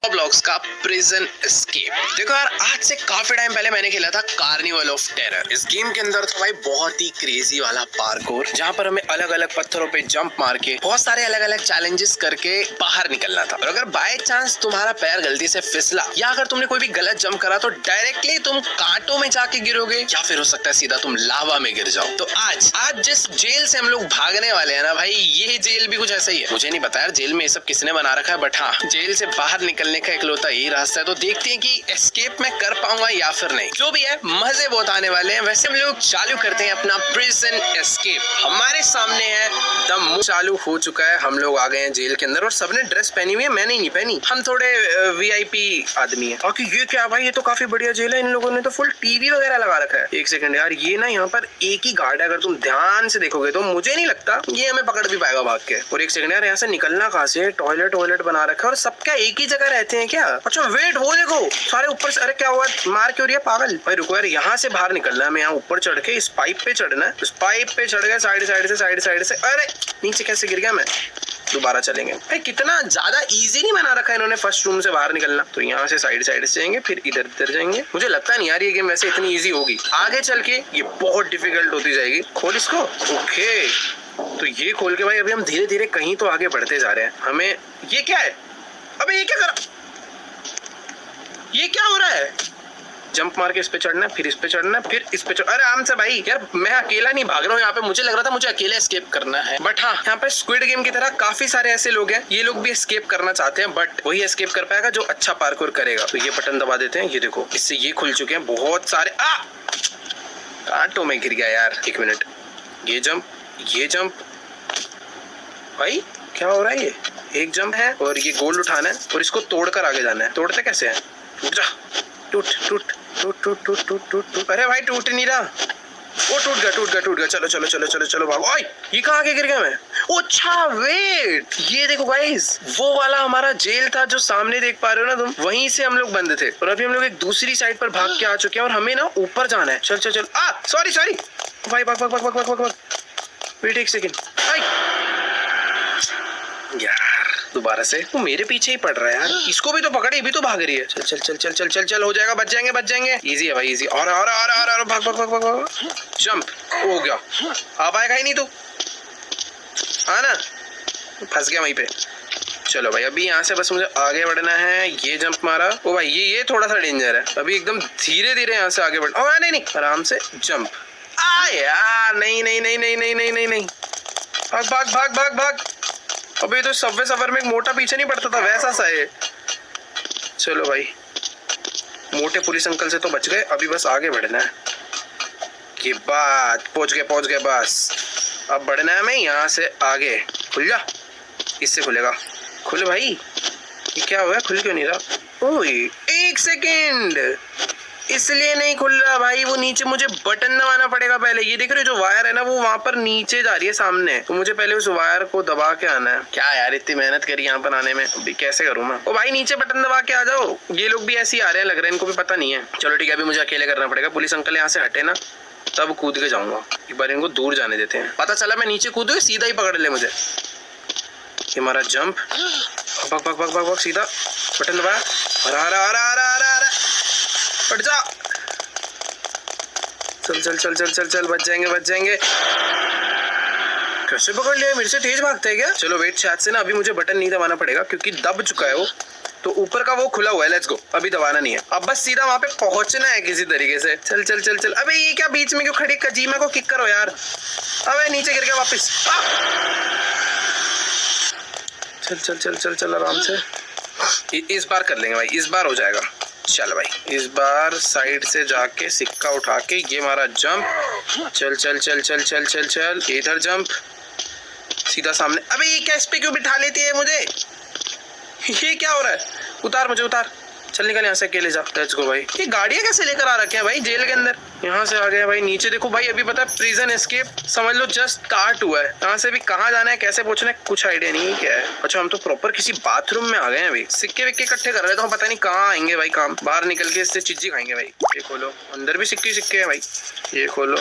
Blocks का prison escape. देखो यार, आज से काफी टाइम पहले मैंने खेला था कार्निवल ऑफ टेरर। इस गेम के अंदर था भाई बहुत ही क्रेजी वाला पार्कोर, जहाँ पर हमें अलग अलग पत्थरों पे जंप मार के बहुत सारे अलग अलग चैलेंजेस करके बाहर निकलना था। और अगर बाय चांस तुम्हारा पैर गलती से फिसला या अगर तुमने कोई भी गलत जंप करा तो डायरेक्टली तुम कांटों में जाके गिरोगे या फिर हो सकता है सीधा तुम लावा में गिर जाओ। तो आज जिस जेल से हम लोग भागने वाले हैं ना भाई, ये जेल भी कुछ ऐसा ही है। मुझे नहीं पता यार जेल में ये सब किसने बना रखा है, बट हाँ, जेल से बाहर निकलने का इकलौता यही रास्ता है। तो देखते हैं कि एस्केप मैं कर पाऊंगा या फिर नहीं। जो भी है, मजे बहुत आने वाले हैं। वैसे हम लोग चालू करते हैं अपना प्रिजन एस्केप। हमारे सामने है दम चालू हो चुका है। हम लोग आ गए हैं जेल के अंदर और सबने ड्रेस पहनी हुई है, मैंने नहीं पहनी। हम थोड़े वीआईपी आदमी है। बाकी ये क्या भाई, ये तो काफी बढ़िया जेल है। इन लोगों ने तो फुल टीवी वगैरह लगा रखा है। एक सेकंड यार, ये ना यहाँ पर एक ही गार्ड है। अगर तुम ध्यान से देखोगे तो मुझे नहीं लगता ये हमें पकड़ भी पाएगा भाग के। और एक सेकंड यार, यहाँ से निकलना कहाँ से? टॉयलेट बना रखा है और सब क्या एक ही जगह रहते हैं क्या? अच्छा वेट, वो देखो सारे ऊपर से। अरे क्या हुआ, मार क्यों रही है पागल? भाई रुको यार, यहाँ से बाहर निकलना है हमें। यहाँ ऊपर चढ़ के इस पाइप पे चढ़ना है। इस पाइप पे चढ़ गए साइड से। अरे नीचे कैसे गिर गया मैं? दोबारा चलेंगे। भाई कितना ज्यादा इजी नहीं बना रखा है इन्होंने फर्स्ट रूम से बाहर निकलना। तो यहाँ से साइड से जाएंगे, फिर इधर जाएंगे। मुझे लगता नहीं यार ये गेम वैसे इतनी इजी होगी। आगे चल के ये बहुत डिफिकल्ट होती जाएगी। खोल इसको। ओके, तो ये खोल के भाई अभी हम धीरे धीरे कहीं तो आगे बढ़ते जा रहे हैं। हमें ये क्या है? अबे ये क्या कर, ये क्या हो रहा है? जंप मार के इस पे चढ़ना है, फिर इस पे चढ़ना है, फिर इस पे अरे आराम से भाई। यार मैं अकेला नहीं भाग रहा हूँ यहाँ पे। मुझे लग रहा था मुझे अकेले एस्केप करना है, बट हाँ, यहाँ पे स्क्विड गेम की तरह काफी सारे ऐसे लोग हैं, ये लोग भी एस्केप करना चाहते हैं, बट वही एस्केप कर पाएगा जो अच्छा पार्कोर करेगा। तो ये बटन दबा देते हैं। ये देखो, इससे ये खुल चुके हैं बहुत सारे। कांटों में गिर गया यार। एक मिनट, ये जंप भाई क्या हो रहा है? ये एक जंप है और ये गोल्ड उठाना है और इसको तोड़कर आगे जाना है। तोड़ते कैसे है? टूट। अरे भाई टूट नहीं रहा। वो टूट गया। चलो भागो। ये कहाँ आगे गिर गया मैं? अच्छा वेट, ये देखो गाइस, वो वाला हमारा जेल था जो सामने देख पा रहे हो ना तुम, वहीं से हम लोग बंद थे और अभी हम लोग एक दूसरी साइड पर भाग के आ चुके हैं और हमें ना ऊपर जाना है। चल सॉरी भाई, भाग। वेट एक सेकेंड यार, दोबारा से वो मेरे पीछे ही पड़ रहा है यार। इसको भी तो पकड़े, ये भी तो भाग रही है। चल हो जाएगा, बच जाएंगे। इजी है भाई, इजी। और भाग। जंप हो गया। अब आएगा ही नहीं तू, हाँ ना? फंस गया वहीं पे। चलो भाई, अभी यहाँ से बस मुझे आगे बढ़ना है। ये जंप मारा। ओ भाई ये थोड़ा सा डेंजर है। अभी एकदम धीरे धीरे यहाँ से आगे बढ़। नहीं, आराम से जंप। यार नहीं। भाग। अबे तो सबवे सफर में एक मोटा पीछे नहीं पड़ता था, वैसा सा है। चलो भाई, मोटे पुलिस अंकल से तो बच गए। अभी बस आगे बढ़ना है। ये बात, पहुंच गए बस। अब बढ़ना है हमें यहाँ से आगे। खुल जा, इससे खुलेगा। खुल भाई। ये क्या हुआ, खुल क्यों नहीं रहा? ओए एक सेकेंड, इसलिए नहीं खुल रहा भाई। वो नीचे मुझे बटन दबाना पड़ेगा पहले। ये देख रहे हो जो वायर है ना, वो वहां पर नीचे जा रही है सामने, तो मुझे पहले उस वायर को दबा के आना है। क्या यार, इतनी मेहनत करी यहाँ पर आने में, अभी कैसे करूँ मैं? ओ भाई नीचे बटन दबा के आ जाओ। ये लोग भी ऐसे ही आ रहे हैं, लग रहा है इनको भी पता नहीं है। चलो ठीक है, अभी मुझे अकेले करना पड़ेगा। पुलिस अंकल यहाँ से हटे ना, तब कूद के जाऊंगा। एक बार इनको दूर जाने देते हैं। पता चला मैं नीचे कूदू, सीधा ही पकड़ ले मुझे। ये हमारा जंप। भाग सीधा। बटन दबाया। अरे हट जा। चल बच जाएंगे। कैसे पकड़ लिया? मेरे से तेज भागता है क्या? चलो वेट, शायद से ना अभी मुझे बटन नहीं दबाना पड़ेगा क्योंकि दब चुका है वो। तो ऊपर का वो खुला हुआ है। लेट्स गो, अभी दबाना नहीं है। अब बस सीधा वहां पे पहुंचना है किसी तरीके से। चल। अबे ये क्या बीच में क्यों खड़ी? कजीमा को किक करो यार। अबे नीचे गिर गया वापस। चल आराम से। इस बार कर लेंगे भाई, इस बार हो जाएगा। चल भाई, इस बार साइड से जाके सिक्का उठा के ये हमारा जंप। चल। इधर जंप, सीधा सामने। अबे ये क्या, इस पे क्यों बिठा लेती है मुझे? ये क्या हो रहा है? उतार मुझे, उतार। चल निकल यहाँ से, अकेले जा। लेट्स गो भाई। ये गाड़ियाँ कैसे लेकर आ रखे हैं भाई जेल के अंदर? यहाँ से आ गए भाई नीचे। देखो भाई, अभी पता है प्रिजन एस्केप समझ लो जस्ट स्टार्ट हुआ है। यहाँ से भी कहाँ जाना है, कैसे पहुंचना है, कुछ आइडिया नहीं क्या है। अच्छा, हम तो प्रॉपर किसी बाथरूम में आ गए हैं अभी। सिक्के विक्के इकट्ठे कर रहे थे, हम पता नहीं कहाँ आएंगे भाई काम। बाहर निकल के इससे चिज्जी खाएंगे भाई। ये खोलो, अंदर भी सिक्के हैं भाई। ये खोलो।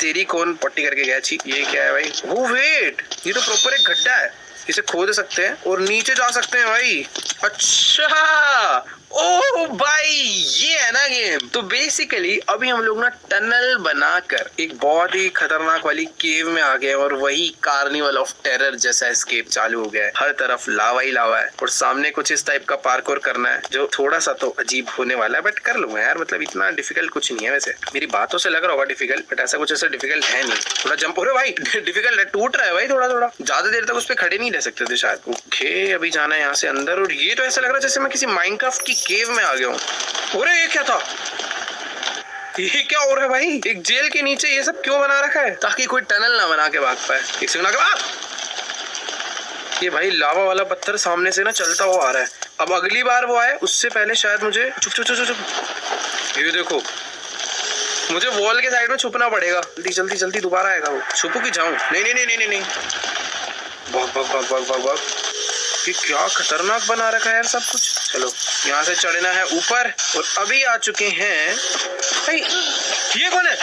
तेरी कौन पट्टी करके गया? छी, ये क्या है भाई? वो वेट, ये तो प्रॉपर एक गड्ढा है। इसे खोद सकते हैं और नीचे जा सकते हैं भाई। अच्छा ओह भाई, ये है ना गेम। तो बेसिकली अभी हम लोग ना टनल बनाकर एक बहुत ही खतरनाक वाली केव में आ गए और वही कार्निवल ऑफ टेरर जैसा एस्केप चालू हो गया है। हर तरफ लावा ही लावा है और सामने कुछ इस टाइप का पार्कोर करना है जो थोड़ा सा तो अजीब होने वाला है, बट कर लूंगा यार। मतलब इतना डिफिकल्ट कुछ नहीं है वैसे, मेरी बातों से लग रहा होगा डिफिकल्ट, बट ऐसा कुछ ऐसा डिफिकल्ट है नहीं। थोड़ा जंप हो रहा है भाई डिफिकल्ट है, टूट रहा है भाई थोड़ा थोड़ा, ज्यादा देर तक उस पर खड़े नहीं रह सकते थे शायद। ओके अभी जाना है यहाँ से अंदर और ये तो ऐसा लग रहा है जैसे मैं किसी माइनक्राफ्ट की केव में आ गया हूँ। अरे ये क्या था, ये क्या हो रहा है भाई? एक जेल के नीचे ये सब क्यों बना रखा है? ताकि कोई टनल ना बना के भाग पाए। एक सेकंड आगे, ये भाई लावा वाला पत्थर सामने से ना चलता हुआ आ रहा है। अब अगली बार वो आए उससे पहले शायद मुझे चुप चुप चुप चुप, ये देखो मुझे वॉल के साइड में छुपना पड़ेगा। जल्दी जल्दी जल्दी दोबारा आएगा वो। छुपू कि जाऊं? नहीं नहीं नहीं नहीं नहीं, भाग भाग भाग भाग भाग भाग। ये क्या खतरनाक बना रखा है यार सब कुछ। चलो यहाँ से चढ़ना है ऊपर और अभी आ चुके हैं भाई। ये कौन है?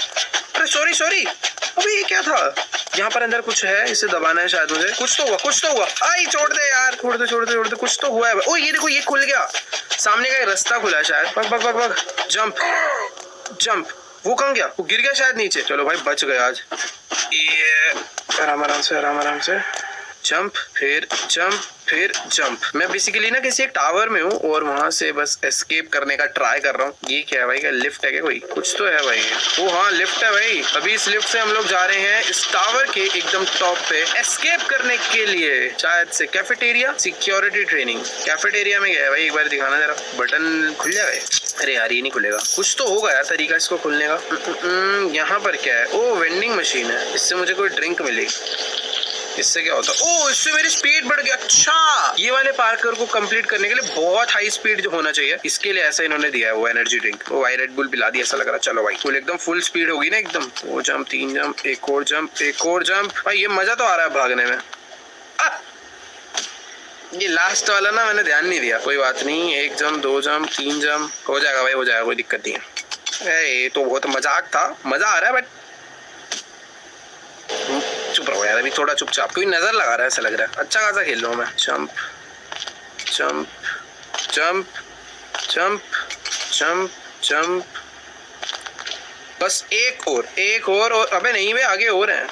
अरे सॉरी सॉरी, अभी ये क्या था? यहाँ पर अंदर कुछ है, इसे दबाना है शायद मुझे। कुछ तो हुआ, कुछ तो हुआ। आई छोड़ दे यार, छोड़ दे छोड़ दे छोड़ दे, कुछ तो हुआ है। ओ ये देखो ये खुल गया, सामने का एक रास्ता खुला है शायद। भाग भाग भाग भाग, जंप जंप। वो कहाँ गया? वो गिर गया शायद नीचे। चलो भाई बच गए आज। ये आराम आराम से आराम आराम से जंप फिर जंप फिर जंप। मैं बेसिकली ना किसी एक टावर में हूँ और वहां से बस एस्केप करने का ट्राई कर रहा हूँ। ये क्या है भाई? क्या लिफ्ट है क्या? कोई कुछ तो है भाई। ओ हाँ लिफ्ट है भाई। अभी इस लिफ्ट से हम लोग जा रहे हैं इस टावर के एकदम टॉप पे एस्केप करने के लिए। शायद से कैफेटेरिया सिक्योरिटी ट्रेनिंग। कैफेटेरिया में गया है भाई, एक बार दिखाना जरा। बटन खुल जाएगा? अरे यार ये नहीं खुलेगा। कुछ तो होगा यार तरीका इसको खुलने का। यहाँ पर क्या है? ओ वेंडिंग मशीन है, इससे मुझे कोई ड्रिंक मिलेगी। इससे क्या होता है? ओ इससे मेरी स्पीड बढ़ गई। अच्छा ये वाले पार्कर को कंप्लीट करने के लिए बहुत हाई स्पीड जो होना चाहिए, इसके लिए ऐसा इन्होंने दिया है वो एनर्जी ड्रिंक। वो वाई रेड बुल पिला दिया ऐसा लग रहा है। चलो भाई फुल एकदम फुल स्पीड होगी ना एकदम। वो जंप, 3 जंप, एक और जंप, एक और जंप। भाई ये मजा तो आ रहा है भागने में। ये लास्ट वाला ना मैंने ध्यान नहीं दिया। कोई बात नहीं, 1 जंप 2 जंप 3 जंप हो जाएगा भाई, हो जाएगा, कोई दिक्कत नहीं है। ये तो बहुत मजाक था, मजा आ रहा है बट चुप रहो यार अभी थोड़ा चुपचाप। कोई नजर लगा रहा है ऐसा लग रहा है। अच्छा खासा खेल रहा हूँ मैं। Jump jump jump jump jump jump. बस एक और अबे नहीं बे आगे और है,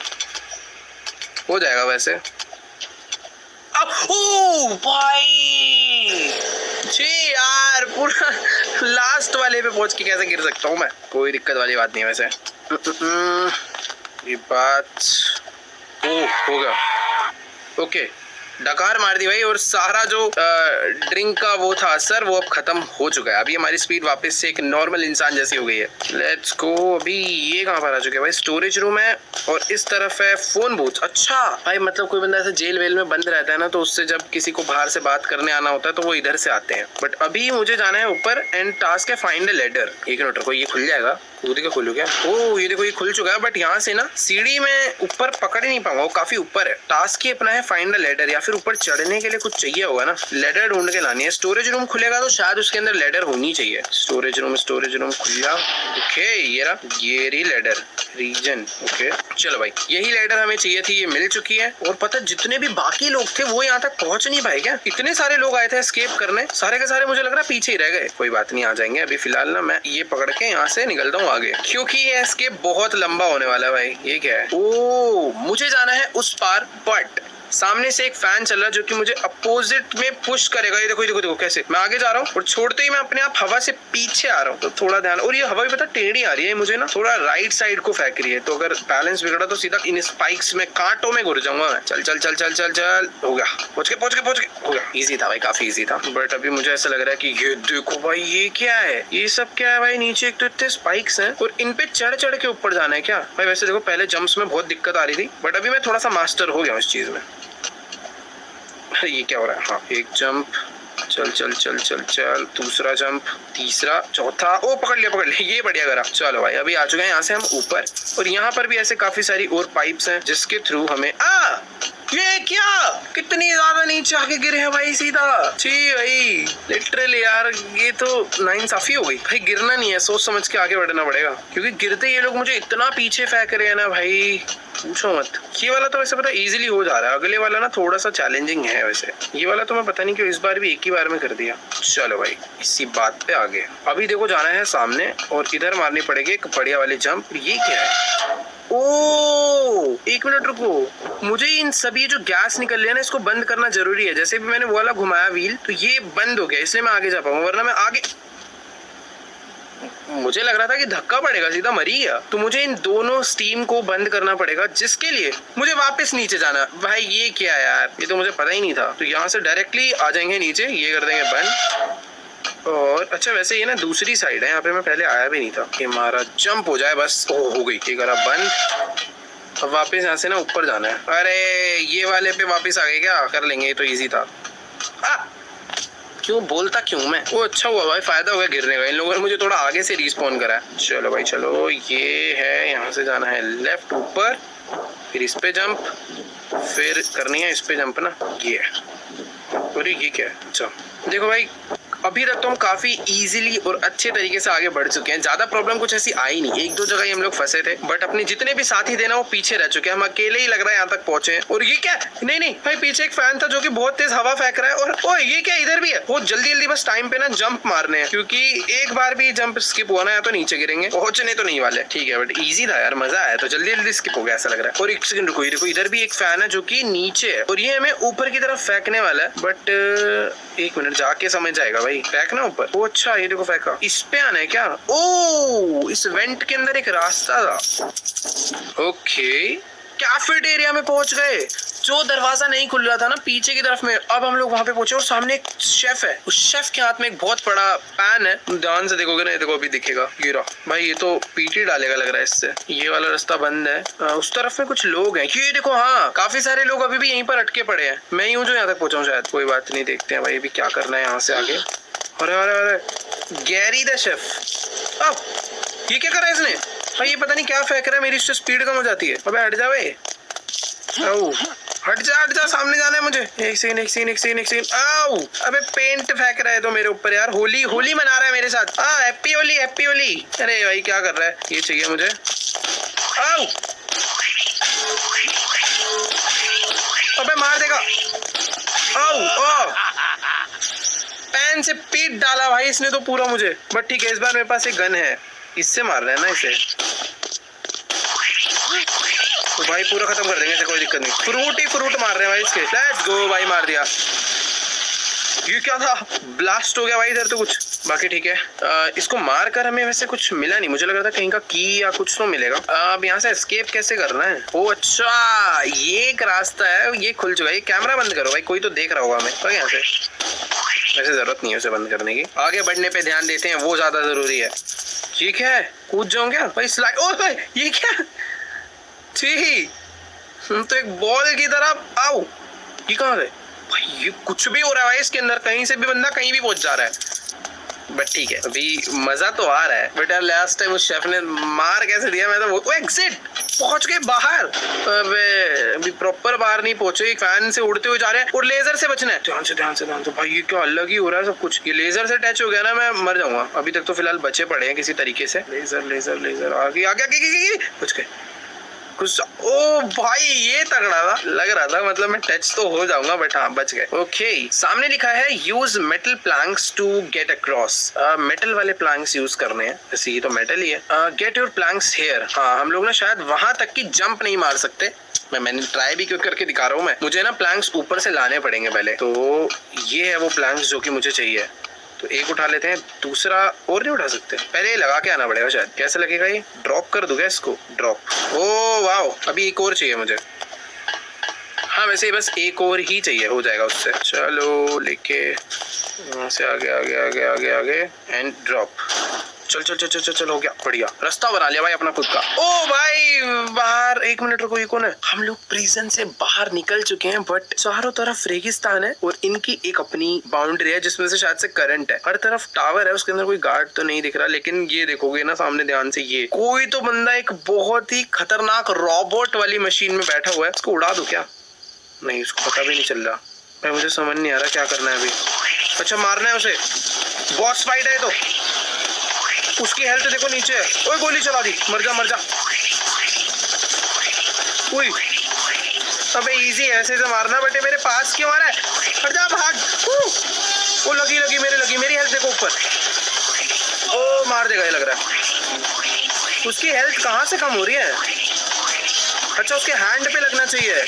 हो जाएगा वैसे। अब ओ भाई जी यार पूरा लास्ट वाले पे पहुंच के कैसे गिर सकता हूँ मैं? कोई दिक्कत वाली बात नहीं है वैसे। ये बात होगा। ओके डकार मार दी भाई और सारा जो ड्रिंक का वो था असर वो अब खत्म हो चुका है। अभी हमारी स्पीड वापस से एक नॉर्मल इंसान जैसी हो गई है। Let's go. अभी ये कहाँ पर आ चुके हैं भाई? स्टोरेज रूम है और इस तरफ है फोन बूथ। अच्छा भाई मतलब कोई बंदा ऐसा जेल वेल में बंद रहता है ना, तो उससे जब किसी को बाहर से बात करने आना होता है तो वो इधर से आते हैं। बट अभी मुझे जाना है ऊपर एंड टास्क है फाइंड अ लेडर। एक मिनट को ये खुल जाएगा? कूद के खुलू क्या? ओ ये देखो ये खुल चुका है, बट यहाँ से ना सीढ़ी में ऊपर पकड़ ही नहीं पाऊंगा, वो काफी ऊपर है। टास्क ही अपना है फाइंड अ लेडर, या फिर ऊपर चढ़ने के लिए कुछ चाहिए होगा ना, लेडर ढूंढ के लानी है। स्टोरेज रूम खुलेगा तो शायद उसके अंदर लेडर होनी चाहिए। स्टोरेज रूम खुला। ओके ये रहा, ये रही लेडर रीजन। ओके चलो भाई यही लेडर हमें चाहिए थी, ये मिल चुकी है। और पता जितने भी बाकी लोग थे वो यहाँ तक पहुंच नहीं पाए क्या? इतने सारे लोग आए थे एस्केप करने, सारे के सारे मुझे लग रहा है पीछे ही रह गए। कोई बात नहीं आ जाएंगे। अभी फिलहाल ना मैं ये पकड़ के यहाँ से निकलता हूँ आगे, क्योंकि ये एस्केप बहुत लंबा होने वाला है भाई। ये क्या है? ओ मुझे जाना है उस पार, बट सामने से एक फैन चल रहा है जो कि मुझे अपोजिट में पुश करेगा। ये देखो ये देखो देखो कैसे मैं आगे जा रहा हूँ और छोड़ते ही मैं अपने आप हवा से पीछे आ रहा हूँ। तो थोड़ा ध्यान। और ये हवा भी पता टेढ़ी आ रही है, मुझे ना थोड़ा राइट साइड को फेंक रही है, तो अगर बैलेंस बिगड़ा तो सीधा इन स्पाइक्स में कांटों में घुस जाऊंगा मैं। चल चल चल चल चल चल। हो गया, पहुंच गए हो गया। इजी था भाई, काफी इजी था। बट अभी मुझे ऐसा लग रहा है कि ये देखो भाई ये क्या है? ये सब क्या है भाई? नीचे एक तो इतने स्पाइक्स हैं और इन पे चढ़ चढ़ के ऊपर जाना है क्या भाई? वैसे देखो पहले जंप्स में बहुत दिक्कत आ रही थी, बट अभी मैं थोड़ा सा मास्टर हो गया हूँ इस चीज में। ये क्या हो रहा है? हाँ एक जंप, चल चल चल चल चल, दूसरा जंप, तीसरा, चौथा। ओ पकड़ लिया, ये बढ़िया करा। चलो भाई अभी आ चुके हैं यहाँ से हम ऊपर, और यहाँ पर भी ऐसे काफी सारी और पाइप्स हैं जिसके थ्रू हमें ये क्या, कितनी ज्यादा नीचे आके गिरे हैं भाई सीधा। छी भाई लिटरली यार, ये तो नाइंसाफी हो गई भाई। गिरना नहीं है, सोच समझ के आगे बढ़ना पड़ेगा, क्योंकि गिरते ये लोग मुझे इतना पीछे फेंक रहे हैं ना भाई, पूछो मत। ये वाला तो वैसे पता इजीली हो जा रहा है, अगले वाला ना थोड़ा सा चैलेंजिंग है वैसे। ये वाला तो मैं पता नहीं क्यों इस बार भी एक ही बार में कर दिया। चलो भाई इसी बात पे आगे। अभी देखो जाना है सामने और इधर मारनी पड़ेगी एक बढ़िया वाली जंप। ये क्या है, ओ एक मिनट रुको, मुझे इन सभी जो गैस निकल रही है ना इसको बंद करना जरूरी है। जैसे भी मैंने वो वाला घुमाया व्हील तो ये बंद हो गया, इसलिए मैं आगे जा पाऊंगा, वरना मैं आगे, मुझे लग रहा था कि धक्का पड़ेगा, सीधा मरी गया। तो मुझे इन दोनों स्टीम को बंद करना पड़ेगा, जिसके लिए मुझे वापस नीचे जाना। भाई ये क्या यार, ये तो मुझे पता ही नहीं था। तो यहाँ से डायरेक्टली आ जाएंगे नीचे, ये कर देंगे बंद। और अच्छा वैसे ये ना दूसरी साइड है, यहाँ पे मैं पहले आया भी नहीं था। ये हमारा जंप हो जाए बस। ओ हो गई, ये करा बंद। अब वापस यहाँ से ना ऊपर जाना है। अरे ये वाले पे वापस आ गए क्या, कर लेंगे, ये तो इजी था। क्यों बोलता क्यों मैं, वो अच्छा हुआ भाई, फायदा हो गया गिरने का। इन लोगों ने मुझे थोड़ा आगे से रिस्पॉन करा है। चलो भाई चलो, ये है यहाँ से जाना है लेफ्ट ऊपर, फिर इस पे जंप, फिर करनी है इस पे जंप ना। ये और ये क्या है, अच्छा देखो भाई अभी तक तो हम काफी इजीली और अच्छे तरीके से आगे बढ़ चुके हैं। ज्यादा प्रॉब्लम कुछ ऐसी आई नहीं, एक दो जगह ही हम लोग फंसे थे, बट अपने जितने भी साथी थे ना वो पीछे रह चुके हैं। हम अकेले ही लग रहा है यहाँ तक पहुंचे। और ये क्या, नहीं नहीं भाई पीछे एक फैन था जो कि बहुत तेज हवा फेंक रहा है। और ओ ये क्या, इधर भी है। वो जल्दी जल्दी बस टाइम पे ना जंप मारने हैं, क्योंकि एक बार भी जंप स्किप हुआ ना या तो नीचे गिरेंगे, पहुंचने तो नहीं वाले। ठीक है बट इजी था यार, मजा आया, तो जल्दी जल्दी स्किप हो गया ऐसा लग रहा है। और एक सेकंड रुको, देखो इधर भी एक फैन है जो कि नीचे है और ये हमें ऊपर की तरफ फेंकने वाला है। बट एक मिनट जाके समझ जाएगा भाई, फेंकना ऊपर। ओ अच्छा ये देखो फेंका, इस पे आना है क्या। ओ इस वेंट के अंदर एक रास्ता था। ओके कैफेटेरिया में पहुंच गए। जो दरवाजा नहीं खुल रहा था ना पीछे की तरफ में, अब हम लोग वहां पे पहुंचे और सामने एक शेफ है। उस शेफ के हाथ में एक बहुत बड़ा पैन है, ध्यान से देखोगे ना, देखो अभी दिखेगा। गिरा भाई, ये तो पीटी डालेगा लग रहा है इससे। ये वाला रास्ता बंद है। उस तरफ में कुछ लोग हैं, ये देखो, हाँ काफी सारे लोग अभी भी यहीं पर अटके पड़े हैं। मैं ही हूँ जो यहाँ तक पहुंचा हूँ शायद। कोई बात नहीं, देखते हैं भाई अभी क्या करना है यहाँ से आगे। अरे अरे अरे गैरी द शेफ, अब ये क्या करा इसने भाई, ये पता नहीं क्या फेंक रहा है, मेरी स्पीड कम हो जाती है। अबे हट जा भाई, हट जा, सामने जाना है मुझे। एक सेकंड। आओ अबे पेंट फेंक रहा है तो मेरे ऊपर यार, होली होली मना रहा है मेरे साथ। Happy Holi happy Holi. अरे भाई क्या कर रहा है, ये चाहिए मुझे। आओ अबे मार देगा। आओ पैन से पीट डाला भाई इसने तो पूरा मुझे। बट ठीक है, इस बार मेरे पास एक गन है, इससे मार रहा है ना इसे, तो भाई पूरा खत्म कर देंगे इसे, कोई दिक्कत नहीं। फ्रूट ही फ्रूट मार रहे हैं भाई इसके। लेट्स गो भाई, मार दिया। ये क्या था, ब्लास्ट हो गया भाई इधर तो कुछ। बाकी ठीक है, इसको मार कर हमें वैसे कुछ मिला नहीं, मुझे लग रहा था कहीं का की या कुछ तो मिलेगा। अब यहाँ से एस्केप कैसे करना है। ओ अच्छा ये एक रास्ता है, ये खुल चुका है। ये कैमरा बंद करो भाई, कोई तो देख रहा होगा हमें। तो यहाँ से वैसे जरूरत नहीं है उसे बंद करने की, आगे बढ़ने पे ध्यान देते हैं, वो ज्यादा जरूरी है। ठीक है कूद जाऊं क्या भाई, स्लाइड। ओ भाई ये क्या, ठीक तो एक बॉल की तरफ। आओ ये कहाँ गए भाई, ये कुछ भी हो रहा है भाई इसके अंदर, कहीं से भी बंदा कहीं भी पहुंच जा रहा है। बट ठीक है अभी मजा तो आ रहा है। बट यार लास्ट टाइम उस शेफ ने मार कैसे दिया, मैं तो वो एग्जिट पहुंच गए बाहर। अबे प्रॉपर बाहर नहीं पहुंचे, फैन से उड़ते हुए जा रहे हैं और लेजर से बचना है। ध्यान से भाई, ये क्या अलग ही हो रहा है सब कुछ। ये लेजर से टच हो गया ना मैं मर जाऊंगा। अभी तक तो फिलहाल बचे पड़े हैं किसी तरीके से। लेजर आगे बच गए कुछ। ओ भाई ये तगड़ा था, लग रहा था मतलब मैं टच तो हो जाऊंगा, बट हाँ बच गए। ओके सामने लिखा है use metal planks to get across. Metal वाले प्लैंक्स यूज करने हैं, वैसे ये तो मेटल ही है। Get your planks here. हाँ हम लोग ना शायद वहां तक की जंप नहीं मार सकते। मैंने ट्राई भी क्यों करके दिखा रहा हूँ मैं। मुझे ना प्लैंक्स ऊपर से लाने पड़ेंगे पहले। तो ये है वो प्लैंक्स जो कि मुझे चाहिए। तो एक उठा लेते हैं, दूसरा और नहीं उठा सकते, पहले लगा के आना पड़ेगा शायद। कैसे लगेगा ये, ड्रॉप कर दूंगा इसको, ड्रॉप। ओ वाओ अभी एक और चाहिए मुझे। हाँ वैसे बस एक और ही चाहिए, हो जाएगा उससे। चलो लेके यहाँ से आगे एंड ड्रॉप। चल हो गया, बढ़िया रास्ता बना लिया भाई अपना खुद का। ओ भाई बाहर, एक मिनट रुको, ये कौन है। हम लोग प्रिजन से बाहर निकल चुके हैं, बट चारों तरफ रेगिस्तान है और इनकी एक अपनी बाउंड्री है जिसमें से शायद से करंट है। हर तरफ टावर है, उसके अंदर कोई गार्ड तो नहीं दिख रहा, लेकिन ये देखोगे ना सामने ध्यान से, ये कोई तो बंदा एक बहुत ही खतरनाक रोबोट वाली मशीन में बैठा हुआ है। उसको उड़ा दो क्या, नहीं उसको पता भी नहीं चल रहा भाई, मुझे समझ नहीं आ रहा क्या करना है अभी। अच्छा मारना है उसे, बॉस फाइट है तो। उसकी हेल्थ देखो नीचे है। ओए गोली चला दी, मर जा मर जा। उई अबे इजी है ऐसे से मारना, बेटे मेरे पास क्यों आ रहा है? हट जा भाग। वो लगी लगी मेरे लगी, मेरी हेल्थ देखो ऊपर। ओ मार देगा ये लग रहा है। उसकी हेल्थ कहाँ से कम हो रही है? अच्छा उसके हैंड पे लगना चाहिए।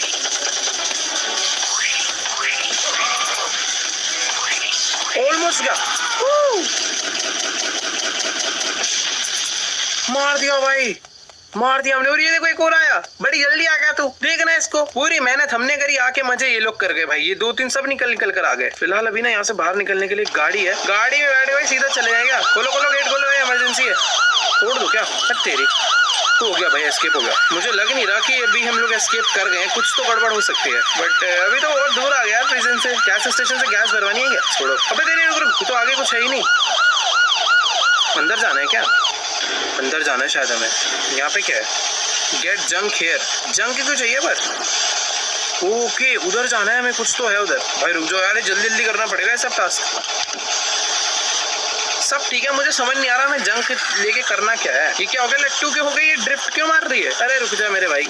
ऑलमोस्ट गया, मार दिया भाई, मार दिया हमने। और ये देखो एक और आया, बड़ी जल्दी आ गया तू, देखना इसको। पूरी मेहनत हमने करी, आके मजे ये लोग कर गए भाई। ये 2-3 सब निकल कर आ गए। फिलहाल अभी ना यहाँ से बाहर निकलने के लिए गाड़ी है, गाड़ी में बैठे भाई सीधा चले जाएगा। खोलो खोलो गेट खोलो, इमरजेंसी है। तोड़ दो क्या? तेरी तो हो गया भाई, एस्केप हो गया। मुझे लग नहीं रहा कि अभी हम लोग एस्केप कर गए, कुछ तो गड़बड़ हो सकती है। बट अभी तो बहुत दूर आ गया प्रिजन से। गैस स्टेशन से गैस भरवानी है क्या? छोड़ो अबे तेरी रुक, तो आगे कुछ है ही नहीं। अंदर जाना है क्या? अंदर जाना है शायद हमें। यहाँ पे क्या है? गेट जंक हेयर, जंक क्यों चाहिए पर? ओके उधर जाना है हमें, कुछ तो है उधर। भाई रुक जाओ यार, जल्दी जल्दी करना पड़ेगा सब टास्क। सब ठीक है, मुझे समझ नहीं आ रहा मैं जंक लेके करना क्या है। ये क्या हो गया? लट्टू क्यों हो गई? ये ड्रिफ्ट क्यों मार रही है? अरे रुक जा मेरे भाई,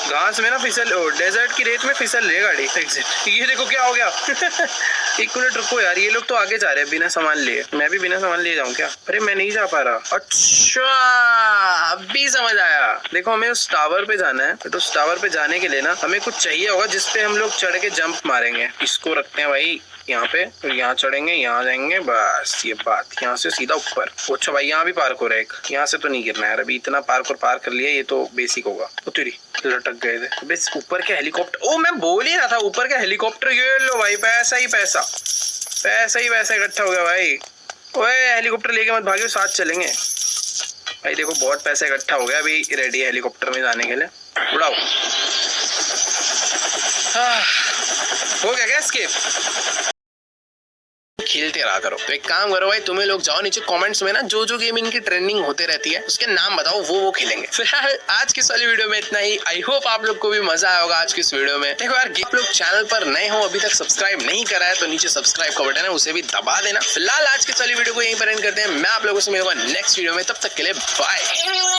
घास में ना फिसल, डेजर्ट की रेत में फिसल रही है गाड़ी। एग्जिट। ये देखो क्या हो गया। एक मिनट रुको यार, ये लोग तो आगे जा रहे हैं बिना सामान लिए। मैं भी बिना सामान लिए जाऊं क्या? अरे मैं नहीं जा पा रहा। अच्छा अभी समझ आया। देखो हमें उस टावर पे जाना है, तो उस टावर पे जाने के लिए ना हमें कुछ चाहिए होगा जिसपे हम लोग चढ़ के जंप मारेंगे। इसको रखते हैं भाई यहाँ पे, तो यहाँ चढ़ेंगे, यहाँ जाएंगे, बस ये बात। यहाँ से सीधा ऊपर। अच्छा भाई यहाँ भी पार्क हो रहा है एक, यहाँ से तो नहीं गिरना है। अभी इतना पार्क और पार कर लिया, ये तो बेसिक होगा। तो तेरी लटक गए थे बस। ऊपर क्या हेलीकॉप्टर? ओ मैं बोल ही रहा था ऊपर क्या हेलीकॉप्टर। ये लो भाई पैसा ही पैसा, पैसा ही पैसा इकट्ठा हो गया भाई। ओए हेलीकॉप्टर लेके मत भागियो, साथ चलेंगे भाई। देखो बहुत पैसा इकट्ठा हो गया, अभी रेडी है हेलीकॉप्टर में जाने के लिए। उड़ाओ। हो गया क्या एस्केप? खेलते रहा करो। तो एक काम करो भाई, तुम्हें लोग जाओ नीचे कमेंट्स में ना, जो जो गेम इनकी ट्रेंडिंग होते रहती है उसके नाम बताओ, वो खेलेंगे। फिलहाल आज की वाली वीडियो में इतना ही। आई होप आप लोग को भी मजा आया होगा आज की इस वीडियो में। देखो यार आप लोग चैनल पर नए हो, अभी तक सब्सक्राइब नहीं करा है तो नीचे सब्सक्राइब का बटन है, उसे भी दबा देना। फिलहाल आज की वाली वीडियो को यहीं पर एंड करते हैं। मैं आप लोगों से मिलूंगा नेक्स्ट वीडियो में, तब तक के लिए बाय।